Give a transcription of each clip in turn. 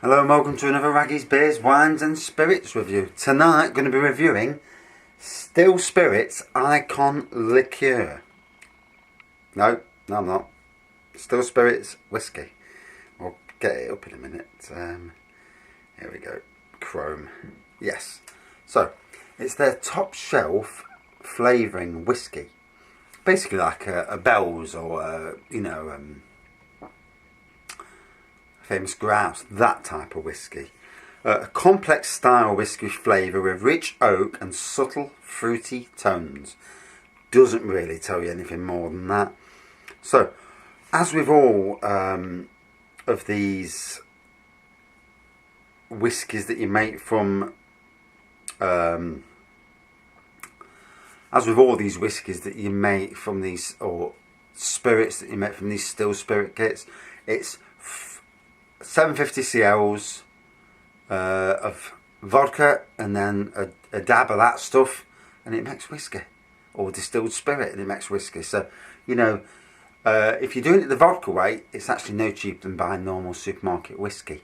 Hello and welcome to another Raggy's Beers, Wines and Spirits review. Tonight going to be reviewing Still Spirits Icon Liqueur. No, I'm not. Still Spirits Whiskey. I'll get it up in a minute. Here we go. Chrome. Yes. So, it's their top shelf flavouring whiskey. Basically like a Bell's or, famous grouse, that type of whiskey. A complex style whiskey flavour with rich oak and subtle fruity tones. Doesn't really tell you anything more than that. So, as with all of these whiskies that you make from, as with all these whiskies that you make from these, or spirits that you make from these still spirit kits, it's 750 cls of vodka and then a dab of that stuff and it makes whiskey, or distilled spirit and it makes whiskey. So if you're doing it the vodka way, it's actually no cheaper than buying normal supermarket whiskey,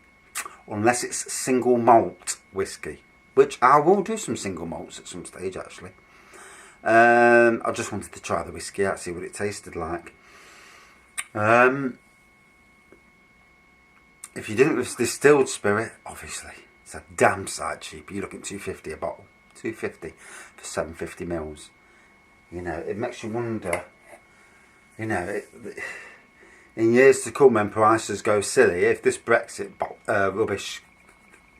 unless it's single malt whiskey, which I will do some single malts at some stage actually. I just wanted to try the whiskey out, see what it tasted like. If you're doing it with distilled spirit, obviously it's a damn sight cheaper. You're looking at $2.50 a bottle, $2.50 for 750 mils. It makes you wonder. In years to come, when prices go silly, if this Brexit rubbish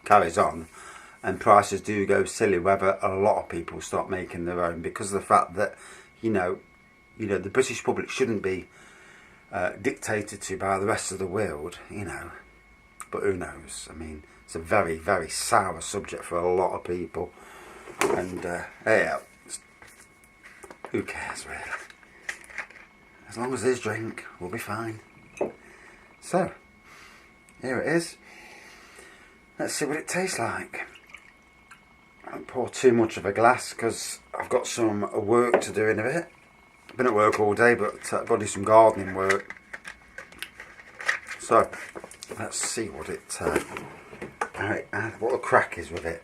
carries on, and prices do go silly, whether a lot of people start making their own, because of the fact that the British public shouldn't be dictated to by the rest of the world. But who knows? I mean, it's a very, very sour subject for a lot of people. And, yeah, who cares, really? As long as there's drink, we'll be fine. So, here it is. Let's see what it tastes like. I don't pour too much of a glass because I've got some work to do in a bit. I've been at work all day, but I've got to do some gardening work. So, let's see what what the crack is with it.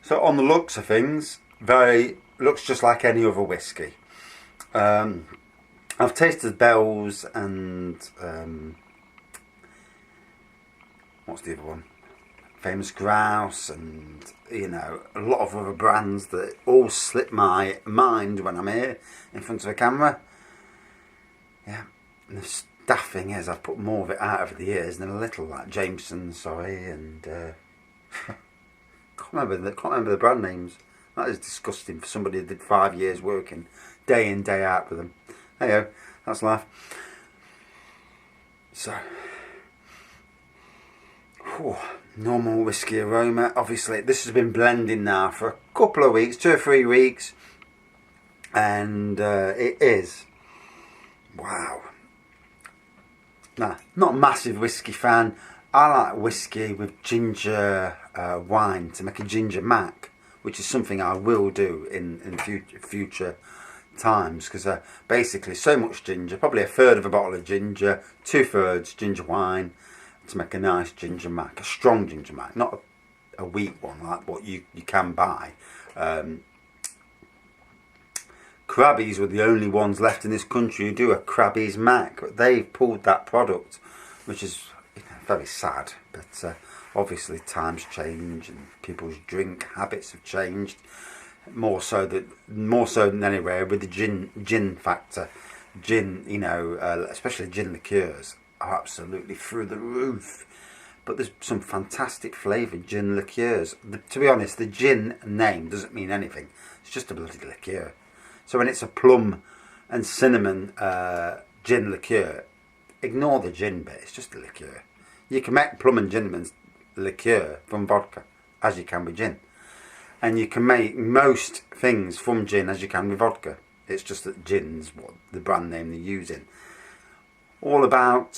So on the looks of things, looks just like any other whiskey. I've tasted Bell's and what's the other one? Famous Grouse, and a lot of other brands that all slip my mind when I'm here in front of a camera. Yeah, and the daft thing is, I've put more of it out over the years than a little, like Jameson, and can't remember the brand names. That is disgusting for somebody who did 5 years working day in, day out with them. There you go, that's life. So, normal whiskey aroma. Obviously, this has been blending now for a couple of weeks, 2 or 3 weeks, and it is, wow. Nah, not a massive whiskey fan. I like whiskey with ginger wine to make a ginger mac, which is something I will do in future times, because basically so much ginger, probably a third of a bottle of ginger, 2/3 ginger wine to make a nice ginger mac, a strong ginger mac, not a weak one like what you can buy. Krabby's were the only ones left in this country who do a Krabby's Mac, but they've pulled that product, which is very sad. But obviously times change and people's drink habits have changed, more so than anywhere with the gin factor. Gin, especially gin liqueurs, are absolutely through the roof. But there's some fantastic flavoured gin liqueurs. To be honest, the gin name doesn't mean anything. It's just a bloody liqueur. So when it's a plum and cinnamon gin liqueur, ignore the gin bit, it's just a liqueur. You can make plum and cinnamon liqueur from vodka, as you can with gin. And you can make most things from gin as you can with vodka. It's just that gin's what the brand name they're using. All about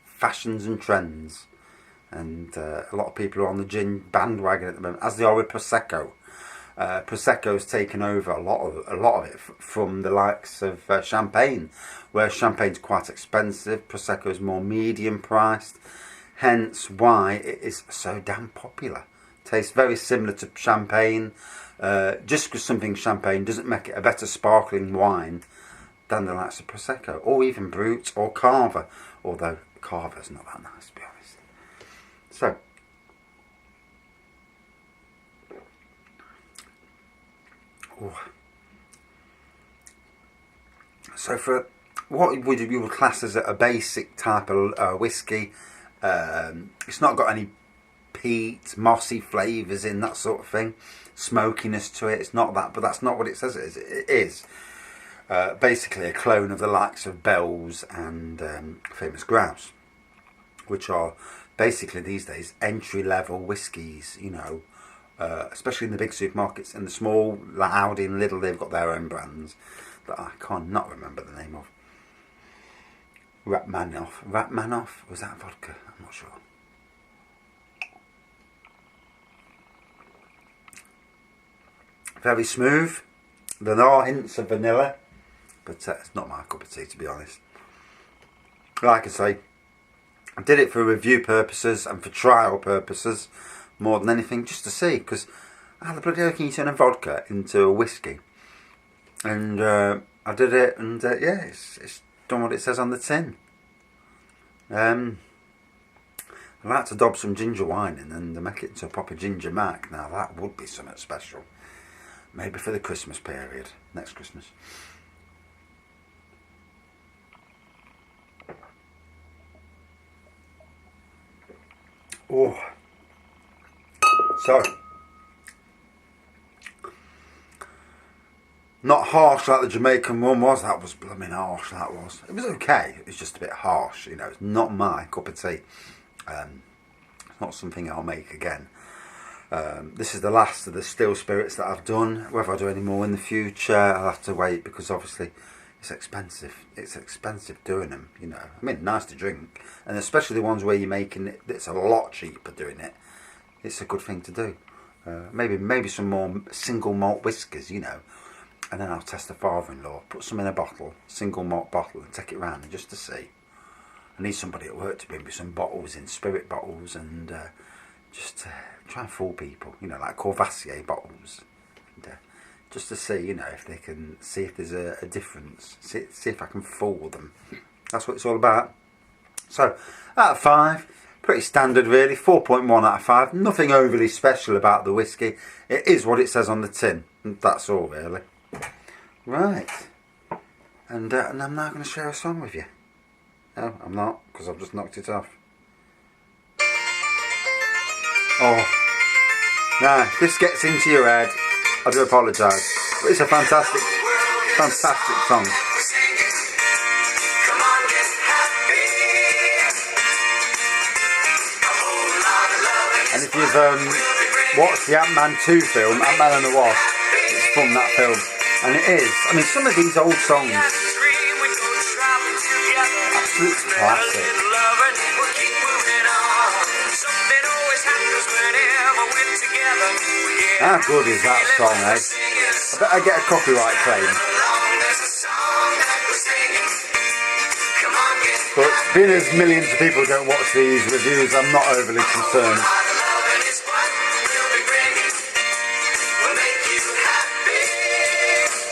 fashions and trends. And a lot of people are on the gin bandwagon at the moment, as they are with Prosecco. Prosecco's taken over a lot of it from the likes of Champagne, where Champagne's quite expensive, Prosecco's more medium priced, hence why it is so damn popular. Tastes very similar to Champagne, just because something Champagne doesn't make it a better sparkling wine than the likes of Prosecco, or even Brut or Cava, although Cava's not that nice to be honest. So, so for what you would class as a basic type of whiskey, it's not got any peat, mossy flavours in, that sort of thing, smokiness to it. It's not that, but that's not what it says it is. It is basically a clone of the likes of Bell's and famous Grouse, which are basically these days entry-level whiskies, you know, especially in the big supermarkets. And the small, like Aldi and Lidl, they've got their own brands that I can't not remember the name of. Ratmanoff, was that vodka? I'm not sure. Very smooth. There are hints of vanilla, but it's not my cup of tea, to be honest. Like I say, I did it for review purposes and for trial purposes more than anything, just to see, because how the bloody hell can you turn a vodka into a whiskey? And I did it, and yeah, it's done what it says on the tin. I like to dob some ginger wine in and make it into a proper ginger mac. Now that would be something special. Maybe for the Christmas period, next Christmas. Oh, so not harsh like the Jamaican one was. That was blooming harsh. That was. It was okay. It was just a bit harsh. You know, it's not my cup of tea. It's not something I'll make again. This is the last of the still spirits that I've done. Whether I do any more in the future, I'll have to wait, because obviously it's expensive. It's expensive doing them, you know. I mean, nice to drink, and especially the ones where you're making it, it's a lot cheaper doing it. It's a good thing to do. Maybe some more single malt whiskies, you know. And then I'll test the father-in-law, put some in a bottle, single malt bottle, and take it round just to see. I need somebody at work to bring me some bottles in, spirit bottles, and just try and fool people, you know, like Courvoisier bottles, and, just to see, you know, if they can see if there's a difference, see if I can fool them. That's what it's all about. So, out of 5, pretty standard really, 4.1 out of 5. Nothing overly special about the whiskey. It is what it says on the tin, and that's all really. Right, and I'm now going to share a song with you. No, I'm not, because I've just knocked it off. Oh, now this gets into your head. I do apologise, but it's a fantastic song. And if you've watched the Ant-Man 2 film, Ant-Man and the Wasp, it's from that film. And it is, I mean, some of these old songs, absolute classic. How good is that song, eh? I bet I get a copyright claim. But being as millions of people don't watch these reviews, I'm not overly concerned.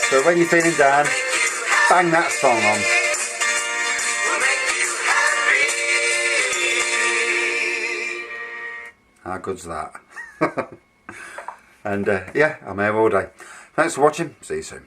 So when you're feeling down, bang that song on. How good's that? And yeah, I'm here all day. Thanks for watching. See you soon.